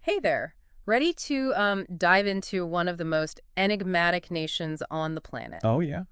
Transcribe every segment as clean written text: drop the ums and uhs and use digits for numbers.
Hey there. Ready to dive into one of the most enigmatic nations on the planet? Oh, yeah.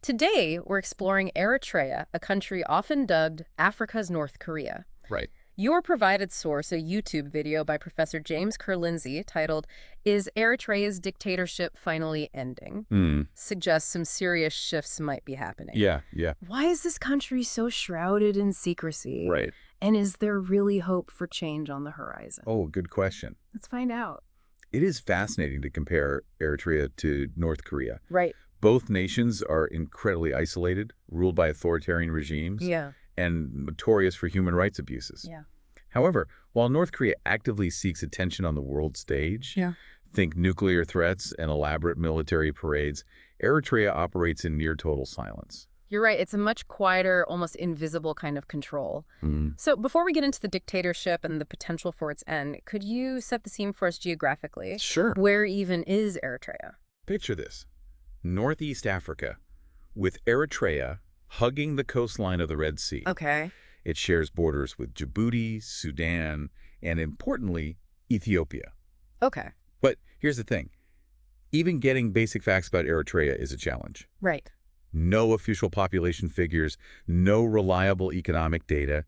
Today, we're exploring Eritrea, a country often dubbed Africa's North Korea. Right. Your provided source, a YouTube video by Professor James Kerr-Lindsay titled, Is Eritrea's Dictatorship Finally Ending? Mm. Suggests some serious shifts might be happening. Yeah, yeah. Why is this country so shrouded in secrecy? Right. And is there really hope for change on the horizon? Oh, good question. Let's find out. It is fascinating to compare Eritrea to North Korea. Right. Both nations are incredibly isolated, ruled by authoritarian regimes, Yeah. and notorious for human rights abuses. Yeah. However, while North Korea actively seeks attention on the world stage, Yeah. think nuclear threats and elaborate military parades, Eritrea operates in near total silence. You're right. It's a much quieter, almost invisible kind of control. Mm. So before we get into the dictatorship and the potential for its end, could you set the scene for us geographically? Sure. Where even is Eritrea? Picture this. Northeast Africa, with Eritrea hugging the coastline of the Red Sea. Okay. It shares borders with Djibouti, Sudan, and importantly, Ethiopia. Okay. But here's the thing. Even getting basic facts about Eritrea is a challenge. Right. No official population figures, no reliable economic data.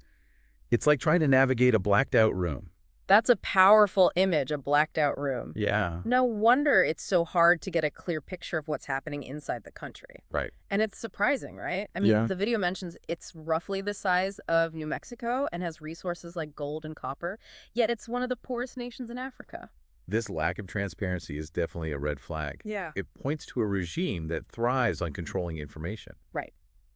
It's like trying to navigate a blacked-out room. That's a powerful image, a blacked out room. Yeah. No wonder it's so hard to get a clear picture of what's happening inside the country. Right. And it's surprising, right? I mean, Yeah. the video mentions it's roughly the size of New Mexico and has resources like gold and copper, yet it's one of the poorest nations in Africa. This lack of transparency is definitely a red flag. Yeah. It points to a regime that thrives on controlling information. Right.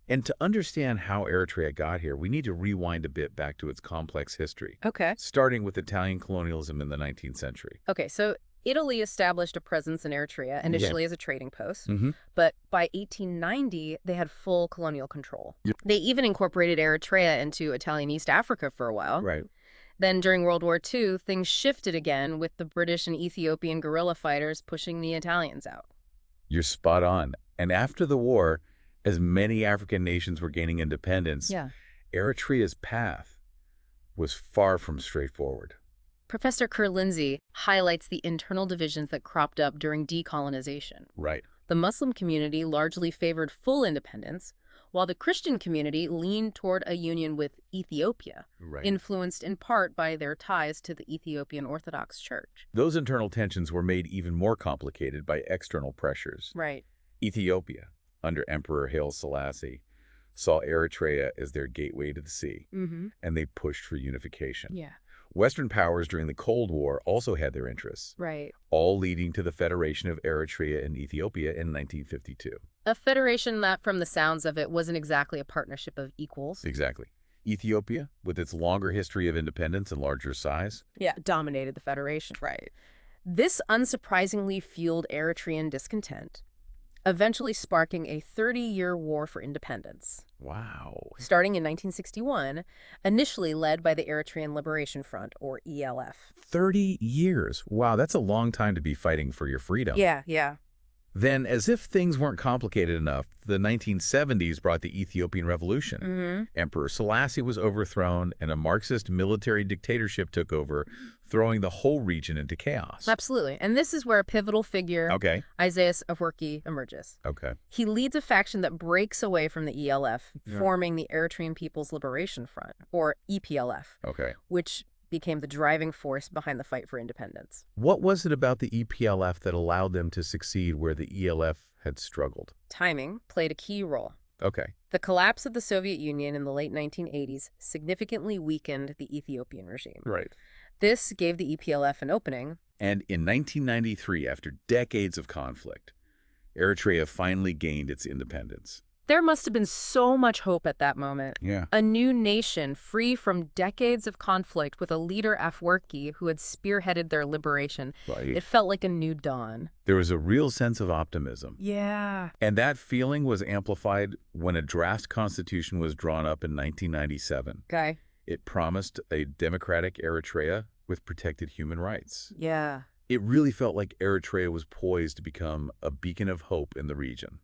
And to understand how Eritrea got here, we need to rewind a bit back to its complex history, Okay. starting with Italian colonialism in the 19th century. Okay, so Italy established a presence in Eritrea initially as a trading post, Mm-hmm. but by 1890, they had full colonial control. Yep. They even incorporated Eritrea into Italian East Africa for a while. Right. Then during World War II, things shifted again with the British and Ethiopian guerrilla fighters pushing the Italians out. You're spot on. And after the war, as many African nations were gaining independence, Yeah. Eritrea's path was far from straightforward. Professor Kerr-Lindsay highlights the internal divisions that cropped up during decolonization. Right. The Muslim community largely favored full independence, while the Christian community leaned toward a union with Ethiopia, Right. influenced in part by their ties to the Ethiopian Orthodox Church. Those internal tensions were made even more complicated by external pressures. Right. Ethiopia, under Emperor Haile Selassie, saw Eritrea as their gateway to the sea, Mm-hmm. and they pushed for unification. Yeah. Western powers during the Cold War also had their interests, Right. all leading to the Federation of Eritrea and Ethiopia in 1952. A federation that, from the sounds of it, wasn't exactly a partnership of equals. Exactly. Ethiopia, with its longer history of independence and larger size. Yeah, dominated the federation. Right. This unsurprisingly fueled Eritrean discontent, eventually sparking a 30-year war for independence. Wow. Starting in 1961, initially led by the Eritrean Liberation Front, or ELF. 30 years. Wow, that's a long time to be fighting for your freedom. Yeah. Then, as if things weren't complicated enough, the 1970s brought the Ethiopian Revolution. Mm-hmm. Emperor Selassie was overthrown, and a Marxist military dictatorship took over, throwing the whole region into chaos. Absolutely. And this is where a pivotal figure, Okay. Isaias Aferwerki, emerges. Okay. He leads a faction that breaks away from the ELF, Yeah. forming the Eritrean People's Liberation Front, or EPLF, Okay. which became the driving force behind the fight for independence. What was it about the EPLF that allowed them to succeed where the ELF had struggled? Timing played a key role. Okay. The collapse of the Soviet Union in the late 1980s significantly weakened the Ethiopian regime. Right. This gave the EPLF an opening. And in 1993, after decades of conflict, Eritrea finally gained its independence. There must have been so much hope at that moment. Yeah. A new nation free from decades of conflict with a leader, Afewerki, who had spearheaded their liberation. Right. It felt like a new dawn. There was a real sense of optimism. Yeah. And that feeling was amplified when a draft constitution was drawn up in 1997. Okay. It promised a democratic Eritrea with protected human rights. Yeah. It really felt like Eritrea was poised to become a beacon of hope in the region.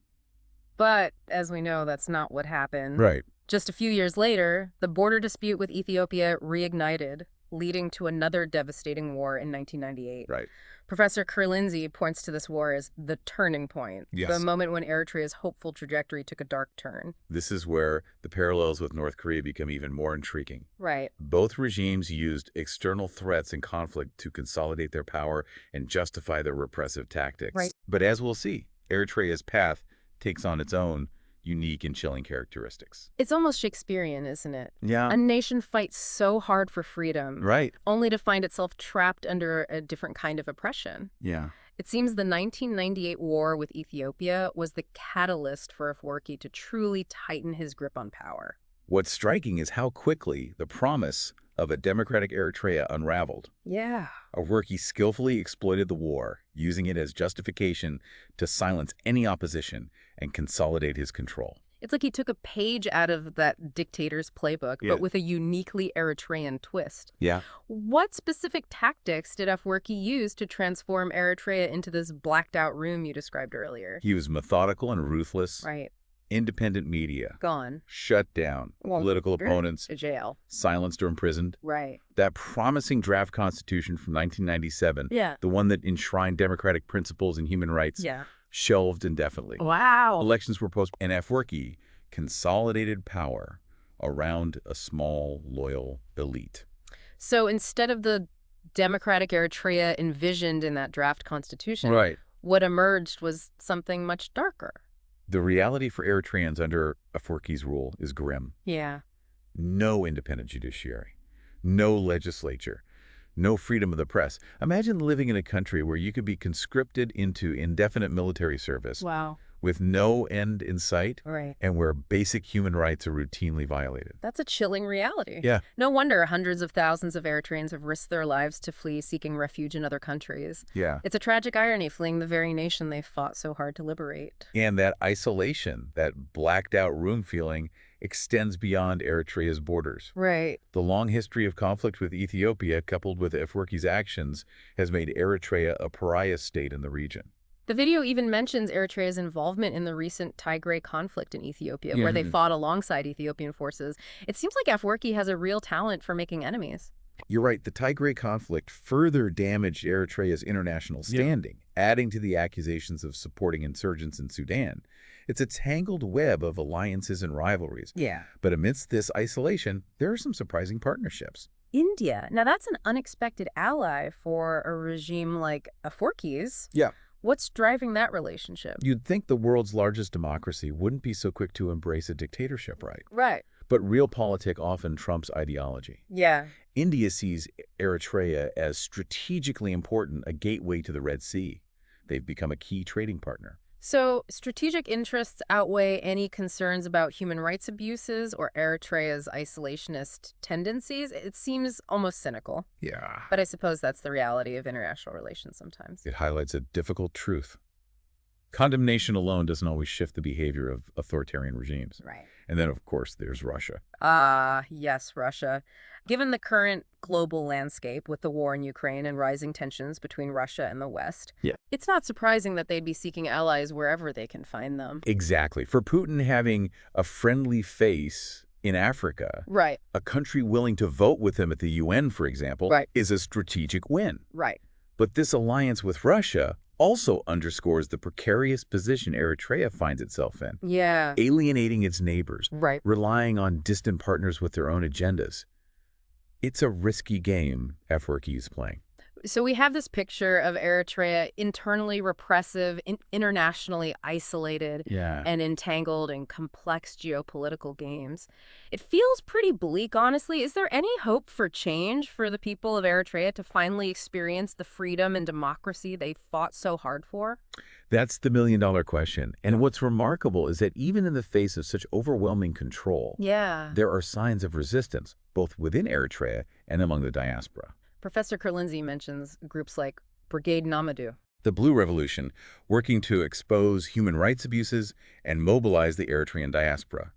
But, as we know, that's not what happened. Right. Just a few years later, the border dispute with Ethiopia reignited. leading to another devastating war in 1998. Right. Professor Kurlinzi points to this war as the turning point, the Yes. moment when Eritrea's hopeful trajectory took a dark turn. This is where the parallels with North Korea become even more intriguing. Right. Both regimes used external threats and conflict to consolidate their power and justify their repressive tactics. Right. But as we'll see, Eritrea's path takes on its own unique and chilling characteristics. It's almost Shakespearean, isn't it? Yeah. A nation fights so hard for freedom, Right. only to find itself trapped under a different kind of oppression. Yeah. It seems the 1998 war with Ethiopia was the catalyst for Afewerki to truly tighten his grip on power. What's striking is how quickly the promise of a democratic Eritrea unraveled. Yeah. Afewerki skillfully exploited the war, using it as justification to silence any opposition and consolidate his control. It's like he took a page out of that dictator's playbook, Yeah. but with a uniquely Eritrean twist. Yeah. What specific tactics did Afewerki use to transform Eritrea into this blacked-out room you described earlier? He was methodical and ruthless. Right. Independent media. Gone. Shut down. Well, Political opponents. To jail. Silenced or imprisoned. Right. That promising draft constitution from 1997, Yeah. the one that enshrined democratic principles and human rights, Yeah. shelved indefinitely. Wow. Elections were postponed, and Afewerki consolidated power around a small, loyal elite. So instead of the democratic Eritrea envisioned in that draft constitution, Right. what emerged was something much darker. The reality for Eritreans under Afewerki's rule is grim. Yeah. No independent judiciary, no legislature, no freedom of the press. Imagine living in a country where you could be conscripted into indefinite military service Wow. with no end in sight Right. and where basic human rights are routinely violated. That's a chilling reality. Yeah. No wonder hundreds of thousands of Eritreans have risked their lives to flee seeking refuge in other countries. Yeah. It's a tragic irony, fleeing the very nation they fought so hard to liberate. And that isolation, that blacked out room feeling, extends beyond Eritrea's borders. Right. The long history of conflict with Ethiopia, coupled with Afewerki's actions, has made Eritrea a pariah state in the region. The video even mentions Eritrea's involvement in the recent Tigray conflict in Ethiopia, Yeah. where they fought alongside Ethiopian forces. It seems like Afewerki has a real talent for making enemies. You're right, the Tigray conflict further damaged Eritrea's international standing, adding to the accusations of supporting insurgents in Sudan. It's a tangled web of alliances and rivalries. Yeah. But amidst this isolation, there are some surprising partnerships. India. Now, that's an unexpected ally for a regime like Afewerki's. Yeah. What's driving that relationship? You'd think the world's largest democracy wouldn't be so quick to embrace a dictatorship, right? Right. But realpolitik often trumps ideology. Yeah. India sees Eritrea as strategically important, a gateway to the Red Sea. They've become a key trading partner. So strategic interests outweigh any concerns about human rights abuses or Eritrea's isolationist tendencies. It seems almost cynical, Yeah. but I suppose that's the reality of international relations sometimes. It highlights a difficult truth. Condemnation alone doesn't always shift the behavior of authoritarian regimes. Right. And then, of course, there's Russia. Ah, yes, Russia. Given the current global landscape with the war in Ukraine and rising tensions between Russia and the West, it's not surprising that they'd be seeking allies wherever they can find them. Exactly. For Putin, having a friendly face in Africa, Right, a country willing to vote with him at the UN, for example, Right. is a strategic win. right. But this alliance with Russia also underscores the precarious position Eritrea finds itself in, Yeah, alienating its neighbors, right. relying on distant partners with their own agendas. It's a risky game Afewerki is playing. So we have this picture of Eritrea internally repressive, internationally isolated, Yeah. and entangled in complex geopolitical games. It feels pretty bleak, honestly. Is there any hope for change for the people of Eritrea to finally experience the freedom and democracy they fought so hard for? That's the million-dollar question. And what's remarkable is that even in the face of such overwhelming control, Yeah. there are signs of resistance, both within Eritrea and among the diaspora. Professor Kurlinzi mentions groups like Brigade Namadou. The Blue Revolution, working to expose human rights abuses and mobilize the Eritrean diaspora.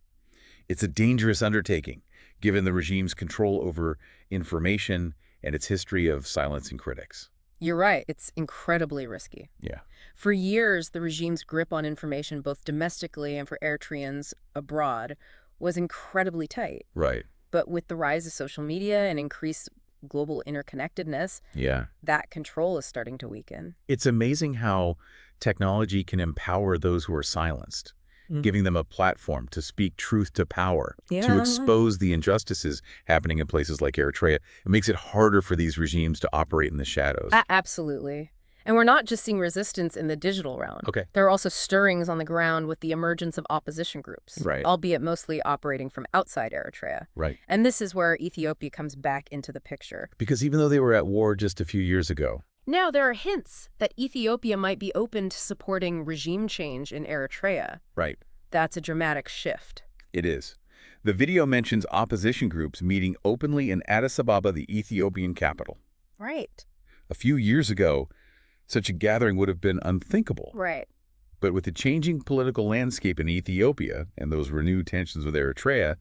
It's a dangerous undertaking, given the regime's control over information and its history of silencing critics. You're right. It's incredibly risky. Yeah. For years, the regime's grip on information, both domestically and for Eritreans abroad, was incredibly tight. Right. But with the rise of social media and increased global interconnectedness, Yeah. that control is starting to weaken. It's amazing how technology can empower those who are silenced, giving them a platform to speak truth to power, to Yeah. expose the injustices happening in places like Eritrea. It makes it harder for these regimes to operate in the shadows. Absolutely. And we're not just seeing resistance in the digital realm. Okay. There are also stirrings on the ground with the emergence of opposition groups, Right. albeit mostly operating from outside Eritrea. Right. And this is where Ethiopia comes back into the picture. Because even though they were at war just a few years ago. Now, there are hints that Ethiopia might be open to supporting regime change in Eritrea. Right. That's a dramatic shift. It is. The video mentions opposition groups meeting openly in Addis Ababa, the Ethiopian capital. Right. A few years ago, such a gathering would have been unthinkable. Right. But with the changing political landscape in Ethiopia and those renewed tensions with Eritrea,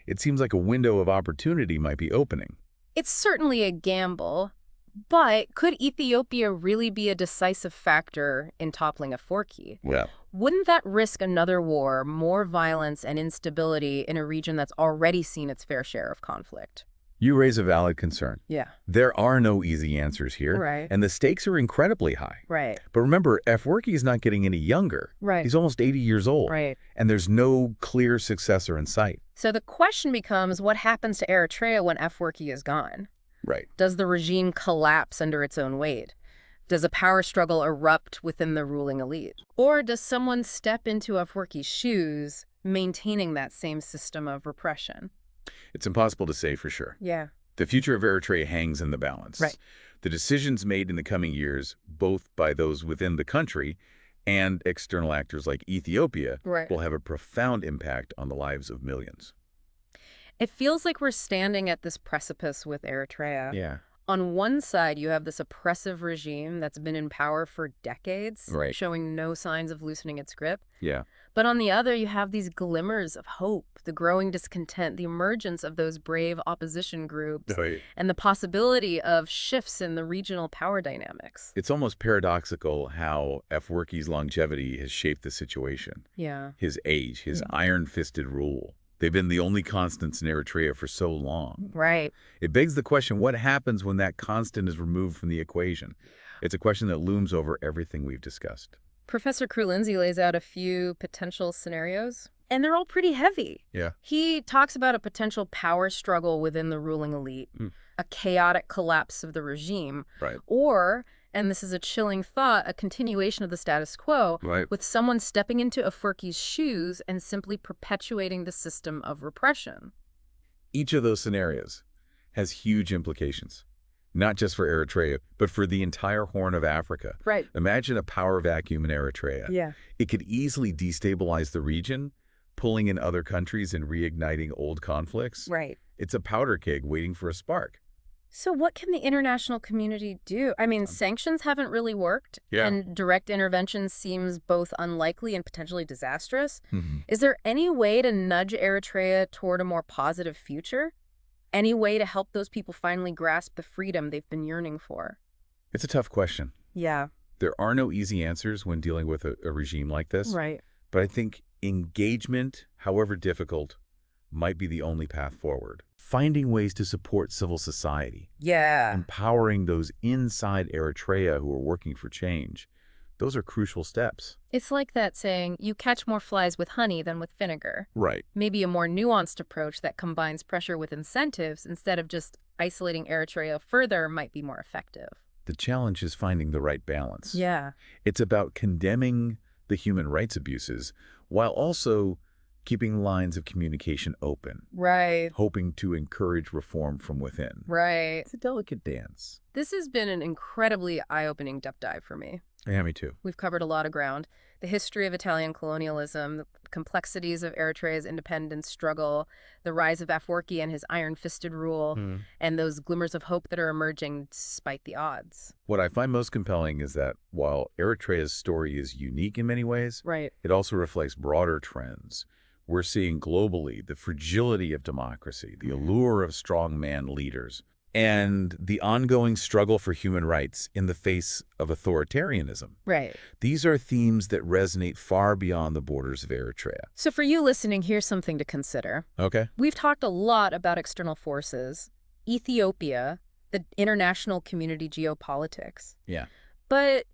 it seems like a window of opportunity might be opening. It's certainly a gamble, but could Ethiopia really be a decisive factor in toppling Afewerki? Well, Wouldn't that risk another war, more violence and instability in a region that's already seen its fair share of conflict? you raise a valid concern. Yeah. There are no easy answers here, Right. and the stakes are incredibly high. Right. But remember, Afewerki is not getting any younger. Right. He's almost 80 years old, Right. and there's no clear successor in sight. So the question becomes, what happens to Eritrea when Afewerki is gone? Right. Does the regime collapse under its own weight? Does a power struggle erupt within the ruling elite? Or does someone step into Afewerki's shoes, maintaining that same system of repression? It's impossible to say for sure. Yeah. The future of Eritrea hangs in the balance. Right. The decisions made in the coming years, both by those within the country and external actors like Ethiopia, Right. will have a profound impact on the lives of millions. It feels like we're standing at this precipice with Eritrea. Yeah. On one side, you have this oppressive regime that's been in power for decades, Right. showing no signs of loosening its grip. Yeah. But on the other, you have these glimmers of hope, the growing discontent, the emergence of those brave opposition groups, and the possibility of shifts in the regional power dynamics. It's almost paradoxical how Afewerki's longevity has shaped the situation. Yeah. His age, his iron-fisted rule. They've been the only constants in Eritrea for so long. Right. It begs the question, what happens when that constant is removed from the equation? It's a question that looms over everything we've discussed. Professor Crew-Lindsay lays out a few potential scenarios, and they're all pretty heavy. Yeah. He talks about a potential power struggle within the ruling elite, a chaotic collapse of the regime, Right. or, and this is a chilling thought, a continuation of the status quo, Right. with someone stepping into Afewerki's shoes and simply perpetuating the system of repression. Each of those scenarios has huge implications, not just for Eritrea, but for the entire Horn of Africa. Right. Imagine a power vacuum in Eritrea. Yeah. It could easily destabilize the region, pulling in other countries and reigniting old conflicts. Right. It's a powder keg waiting for a spark. So what can the international community do? I mean, sanctions haven't really worked, Yeah. and direct intervention seems both unlikely and potentially disastrous. Mm-hmm. Is there any way to nudge Eritrea toward a more positive future? Any way to help those people finally grasp the freedom they've been yearning for? It's a tough question. Yeah. There are no easy answers when dealing with a regime like this. Right. But I think engagement, however difficult, might be the only path forward. Finding ways to support civil society, Yeah. empowering those inside Eritrea who are working for change, those are crucial steps. It's like that saying, you catch more flies with honey than with vinegar. Right. Maybe a more nuanced approach that combines pressure with incentives instead of just isolating Eritrea further might be more effective. The challenge is finding the right balance. Yeah. It's about condemning the human rights abuses while also keeping lines of communication open, Right. hoping to encourage reform from within. Right. It's a delicate dance. This has been an incredibly eye-opening deep dive for me. Yeah, me too. We've covered a lot of ground. The history of Italian colonialism, the complexities of Eritrea's independence struggle, the rise of Afewerki and his iron-fisted rule, and those glimmers of hope that are emerging despite the odds. What I find most compelling is that while Eritrea's story is unique in many ways, Right. it also reflects broader trends. We're seeing globally the fragility of democracy, the allure of strongman leaders, and the ongoing struggle for human rights in the face of authoritarianism. Right. These are themes that resonate far beyond the borders of Eritrea. So for you listening, here's something to consider. Okay. We've talked a lot about external forces. Ethiopia, the international community geopolitics. Yeah. But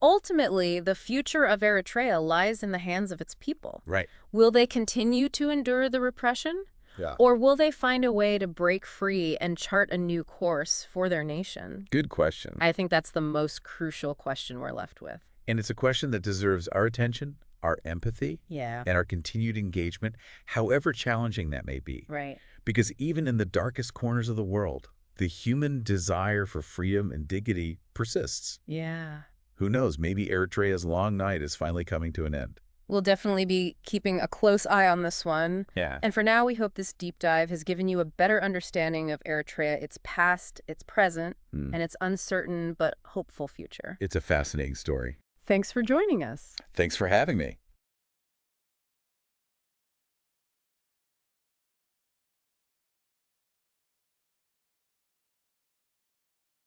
ultimately, the future of Eritrea lies in the hands of its people. Right. Will they continue to endure the repression? Yeah. Or will they find a way to break free and chart a new course for their nation? Good question. I think that's the most crucial question we're left with. And it's a question that deserves our attention, our empathy, Yeah. and our continued engagement, however challenging that may be. Right. Because even in the darkest corners of the world, the human desire for freedom and dignity persists. Yeah. Who knows, maybe Eritrea's long night is finally coming to an end. We'll definitely be keeping a close eye on this one. Yeah. And for now, we hope this deep dive has given you a better understanding of Eritrea, its past, its present, and its uncertain but hopeful future. It's a fascinating story. Thanks for joining us. Thanks for having me.